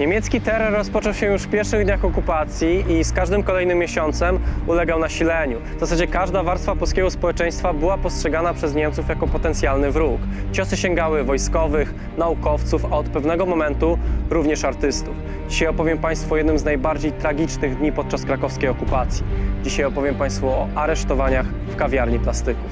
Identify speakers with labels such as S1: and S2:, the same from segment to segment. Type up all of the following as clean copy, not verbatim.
S1: Niemiecki terror rozpoczął się już w pierwszych dniach okupacji i z każdym kolejnym miesiącem ulegał nasileniu. W zasadzie każda warstwa polskiego społeczeństwa była postrzegana przez Niemców jako potencjalny wróg. Ciosy sięgały wojskowych, naukowców, a od pewnego momentu również artystów. Dzisiaj opowiem Państwu o jednym z najbardziej tragicznych dni podczas krakowskiej okupacji. Dzisiaj opowiem Państwu o aresztowaniach w kawiarni plastyków.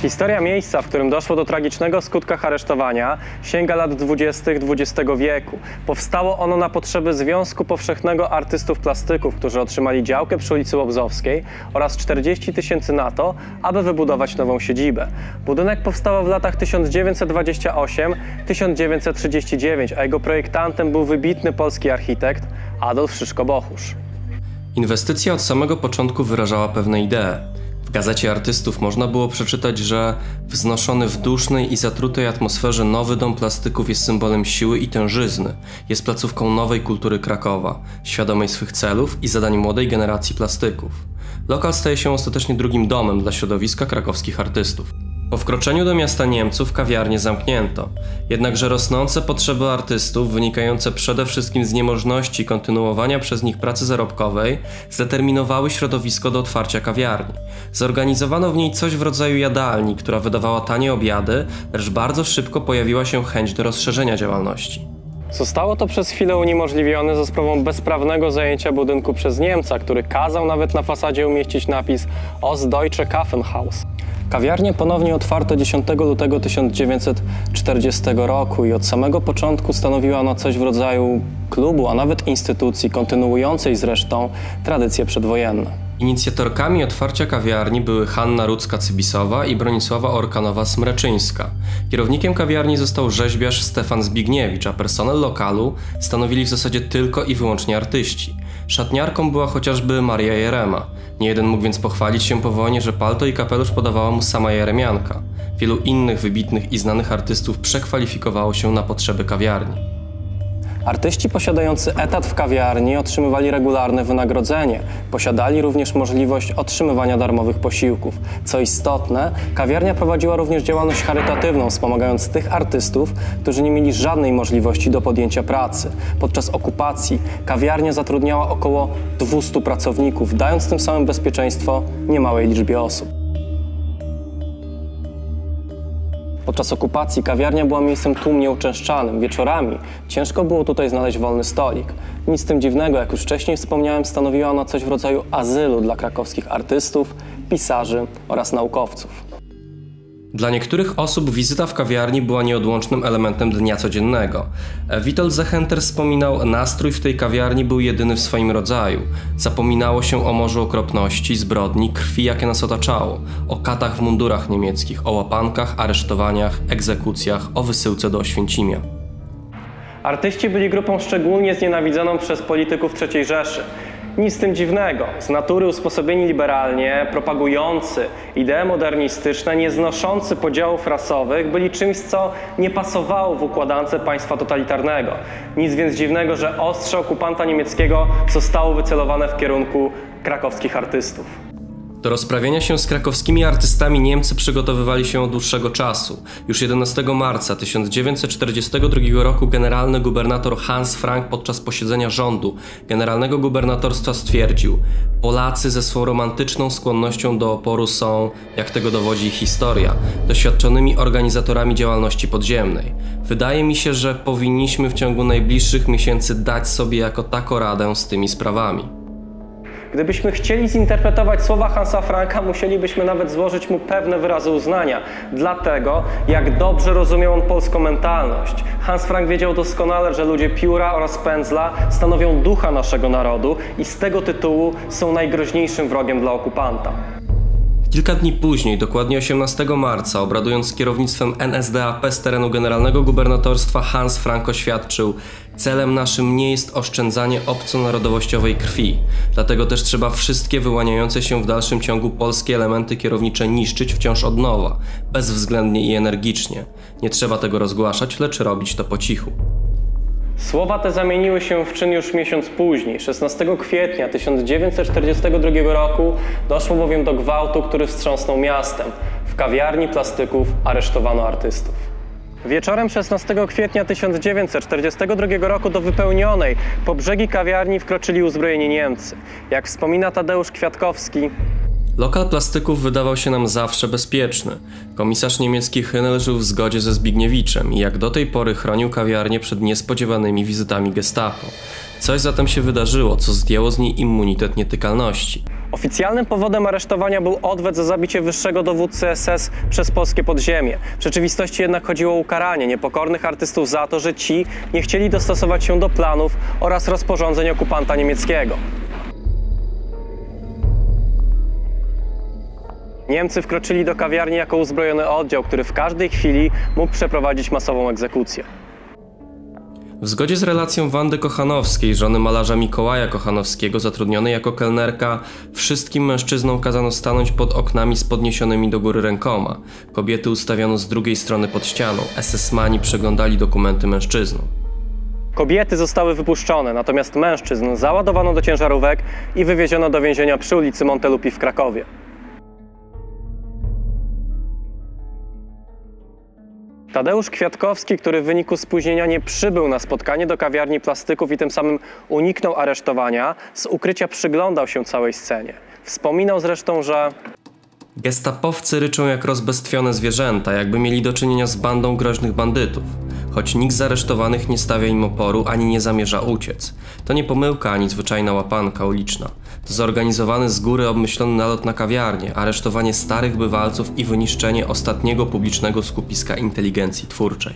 S1: Historia miejsca, w którym doszło do tragicznego w skutkach aresztowania, sięga lat 20. XX wieku. Powstało ono na potrzeby Związku Powszechnego Artystów Plastyków, którzy otrzymali działkę przy ulicy Łobzowskiej oraz 40 000 na to, aby wybudować nową siedzibę. Budynek powstał w latach 1928-1939, a jego projektantem był wybitny polski architekt Adolf Szyszko-Bochusz.
S2: Inwestycja od samego początku wyrażała pewne idee. W Gazecie Artystów można było przeczytać, że wznoszony w dusznej i zatrutej atmosferze nowy dom plastyków jest symbolem siły i tężyzny. Jest placówką nowej kultury Krakowa, świadomej swych celów i zadań młodej generacji plastyków. Lokal staje się ostatecznie drugim domem dla środowiska krakowskich artystów. Po wkroczeniu do miasta Niemców kawiarnię zamknięto. Jednakże rosnące potrzeby artystów, wynikające przede wszystkim z niemożności kontynuowania przez nich pracy zarobkowej, zdeterminowały środowisko do otwarcia kawiarni. Zorganizowano w niej coś w rodzaju jadalni, która wydawała tanie obiady, lecz bardzo szybko pojawiła się chęć do rozszerzenia działalności.
S1: Zostało to przez chwilę uniemożliwione za sprawą bezprawnego zajęcia budynku przez Niemca, który kazał nawet na fasadzie umieścić napis Ostdeutsche Kaffeehaus. Kawiarnię ponownie otwarto 10 lutego 1940 roku i od samego początku stanowiła ona coś w rodzaju klubu, a nawet instytucji, kontynuującej zresztą tradycje przedwojenne.
S2: Inicjatorkami otwarcia kawiarni były Hanna Rudzka-Cybisowa i Bronisława Orkanowa-Smreczyńska. Kierownikiem kawiarni został rzeźbiarz Stefan Zbigniewicz, a personel lokalu stanowili w zasadzie tylko i wyłącznie artyści. Szatniarką była chociażby Maria Jerema. Niejeden mógł więc pochwalić się po wojnie, że palto i kapelusz podawała mu sama Jeremianka. Wielu innych wybitnych i znanych artystów przekwalifikowało się na potrzeby kawiarni.
S1: Artyści posiadający etat w kawiarni otrzymywali regularne wynagrodzenie. Posiadali również możliwość otrzymywania darmowych posiłków. Co istotne, kawiarnia prowadziła również działalność charytatywną, wspomagając tych artystów, którzy nie mieli żadnej możliwości do podjęcia pracy. Podczas okupacji kawiarnia zatrudniała około 200 pracowników, dając tym samym bezpieczeństwo niemałej liczbie osób. Podczas okupacji kawiarnia była miejscem tłumnie uczęszczanym. Wieczorami ciężko było tutaj znaleźć wolny stolik. Nic z tym dziwnego, jak już wcześniej wspomniałem, stanowiła ona coś w rodzaju azylu dla krakowskich artystów, pisarzy oraz naukowców.
S2: Dla niektórych osób wizyta w kawiarni była nieodłącznym elementem dnia codziennego. Witold Zechenter wspominał, nastrój w tej kawiarni był jedyny w swoim rodzaju. Zapominało się o morzu okropności, zbrodni, krwi, jakie nas otaczało, o katach w mundurach niemieckich, o łapankach, aresztowaniach, egzekucjach, o wysyłce do Oświęcimia.
S1: Artyści byli grupą szczególnie znienawidzoną przez polityków III Rzeszy. Nic z tym dziwnego. Z natury usposobieni liberalnie, propagujący idee modernistyczne, nieznoszący podziałów rasowych, byli czymś, co nie pasowało w układance państwa totalitarnego. Nic więc dziwnego, że ostrze okupanta niemieckiego zostało wycelowane w kierunku krakowskich artystów.
S2: Do rozprawienia się z krakowskimi artystami Niemcy przygotowywali się od dłuższego czasu. Już 11 marca 1942 roku generalny gubernator Hans Frank podczas posiedzenia rządu generalnego gubernatorstwa stwierdził: Polacy ze swą romantyczną skłonnością do oporu są, jak tego dowodzi ich historia, doświadczonymi organizatorami działalności podziemnej. Wydaje mi się, że powinniśmy w ciągu najbliższych miesięcy dać sobie jako tako radę z tymi sprawami.
S1: Gdybyśmy chcieli zinterpretować słowa Hansa Franka, musielibyśmy nawet złożyć mu pewne wyrazy uznania. Dlatego, jak dobrze rozumiał on polską mentalność. Hans Frank wiedział doskonale, że ludzie pióra oraz pędzla stanowią ducha naszego narodu i z tego tytułu są najgroźniejszym wrogiem dla okupanta.
S2: Kilka dni później, dokładnie 18 marca, obradując z kierownictwem NSDAP z terenu generalnego gubernatorstwa, Hans Frank oświadczył: celem naszym nie jest oszczędzanie obconarodowościowej krwi, dlatego też trzeba wszystkie wyłaniające się w dalszym ciągu polskie elementy kierownicze niszczyć wciąż od nowa, bezwzględnie i energicznie. Nie trzeba tego rozgłaszać, lecz robić to po cichu.
S1: Słowa te zamieniły się w czyn już miesiąc później. 16 kwietnia 1942 roku doszło bowiem do gwałtu, który wstrząsnął miastem. W kawiarni plastyków aresztowano artystów. Wieczorem 16 kwietnia 1942 roku do wypełnionej po brzegi kawiarni wkroczyli uzbrojeni Niemcy. Jak wspomina Tadeusz Kwiatkowski,
S2: lokal plastyków wydawał się nam zawsze bezpieczny. Komisarz niemiecki Hynel żył w zgodzie ze Zbigniewiczem i jak do tej pory chronił kawiarnię przed niespodziewanymi wizytami gestapo. Coś zatem się wydarzyło, co zdjęło z niej immunitet nietykalności.
S1: oficjalnym powodem aresztowania był odwet za zabicie wyższego dowódcy SS przez polskie podziemie. W rzeczywistości jednak chodziło o ukaranie niepokornych artystów za to, że ci nie chcieli dostosować się do planów oraz rozporządzeń okupanta niemieckiego. Niemcy wkroczyli do kawiarni jako uzbrojony oddział, który w każdej chwili mógł przeprowadzić masową egzekucję.
S2: W zgodzie z relacją Wandy Kochanowskiej, żony malarza Mikołaja Kochanowskiego, zatrudnionej jako kelnerka, wszystkim mężczyznom kazano stanąć pod oknami z podniesionymi do góry rękoma. Kobiety ustawiono z drugiej strony pod ścianą. SS-mani przeglądali dokumenty mężczyznom.
S1: Kobiety zostały wypuszczone, natomiast mężczyzn załadowano do ciężarówek i wywieziono do więzienia przy ulicy Montelupi w Krakowie. Tadeusz Kwiatkowski, który w wyniku spóźnienia nie przybył na spotkanie do kawiarni plastyków i tym samym uniknął aresztowania, z ukrycia przyglądał się całej scenie. Wspominał zresztą, że
S2: gestapowcy ryczą jak rozbestwione zwierzęta, jakby mieli do czynienia z bandą groźnych bandytów. Choć nikt z aresztowanych nie stawia im oporu, ani nie zamierza uciec. To nie pomyłka, ani zwyczajna łapanka uliczna. To zorganizowany z góry obmyślony nalot na kawiarnię, aresztowanie starych bywalców i wyniszczenie ostatniego publicznego skupiska inteligencji twórczej.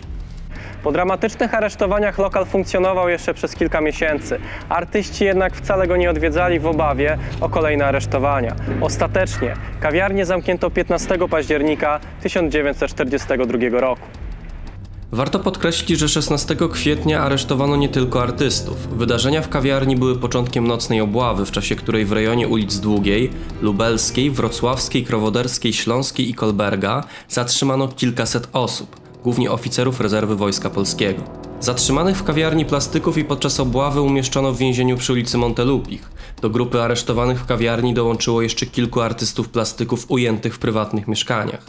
S1: po dramatycznych aresztowaniach lokal funkcjonował jeszcze przez kilka miesięcy. Artyści jednak wcale go nie odwiedzali w obawie o kolejne aresztowania. Ostatecznie kawiarnię zamknięto 15 października 1942 roku.
S2: Warto podkreślić, że 16 kwietnia aresztowano nie tylko artystów. Wydarzenia w kawiarni były początkiem nocnej obławy, w czasie której w rejonie ulic Długiej, Lubelskiej, Wrocławskiej, Krowoderskiej, Śląskiej i Kolberga zatrzymano kilkaset osób, głównie oficerów rezerwy Wojska Polskiego. Zatrzymanych w kawiarni plastyków i podczas obławy umieszczono w więzieniu przy ulicy Montelupich. Do grupy aresztowanych w kawiarni dołączyło jeszcze kilku artystów plastyków ujętych w prywatnych mieszkaniach.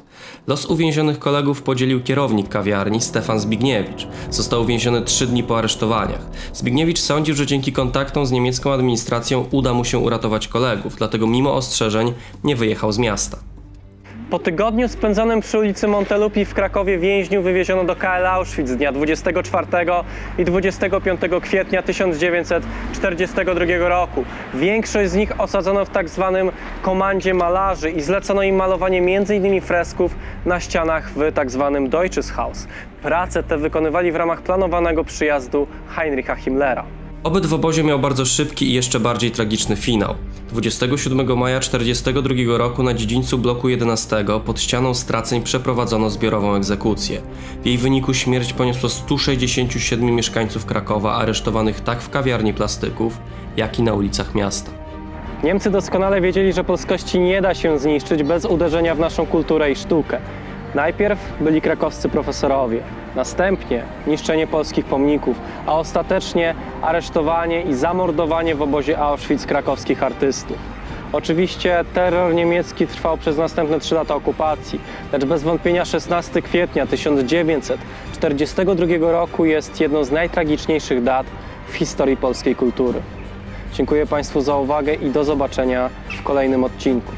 S2: Los uwięzionych kolegów podzielił kierownik kawiarni Stefan Zbigniewicz. Został uwięziony 3 dni po aresztowaniach. Zbigniewicz sądził, że dzięki kontaktom z niemiecką administracją uda mu się uratować kolegów, dlatego mimo ostrzeżeń nie wyjechał z miasta.
S1: Po tygodniu spędzonym przy ulicy Montelupi w Krakowie więźniów wywieziono do KL Auschwitz dnia 24 i 25 kwietnia 1942 roku. Większość z nich osadzono w tzw. komandzie malarzy i zlecono im malowanie m.in. fresków na ścianach w tzw. Deutsches Haus. Prace te wykonywali w ramach planowanego przyjazdu Heinricha Himmlera.
S2: Pobyt w obozie miał bardzo szybki i jeszcze bardziej tragiczny finał. 27 maja 1942 roku na dziedzińcu bloku 11 pod ścianą straceń przeprowadzono zbiorową egzekucję. W jej wyniku śmierć poniosło 167 mieszkańców Krakowa, aresztowanych tak w kawiarni plastyków, jak i na ulicach miasta.
S1: Niemcy doskonale wiedzieli, że polskości nie da się zniszczyć bez uderzenia w naszą kulturę i sztukę. Najpierw byli krakowscy profesorowie, następnie niszczenie polskich pomników, a ostatecznie aresztowanie i zamordowanie w obozie Auschwitz krakowskich artystów. Oczywiście terror niemiecki trwał przez następne 3 lata okupacji, lecz bez wątpienia 16 kwietnia 1942 roku jest jedną z najtragiczniejszych dat w historii polskiej kultury. Dziękuję Państwu za uwagę i do zobaczenia w kolejnym odcinku.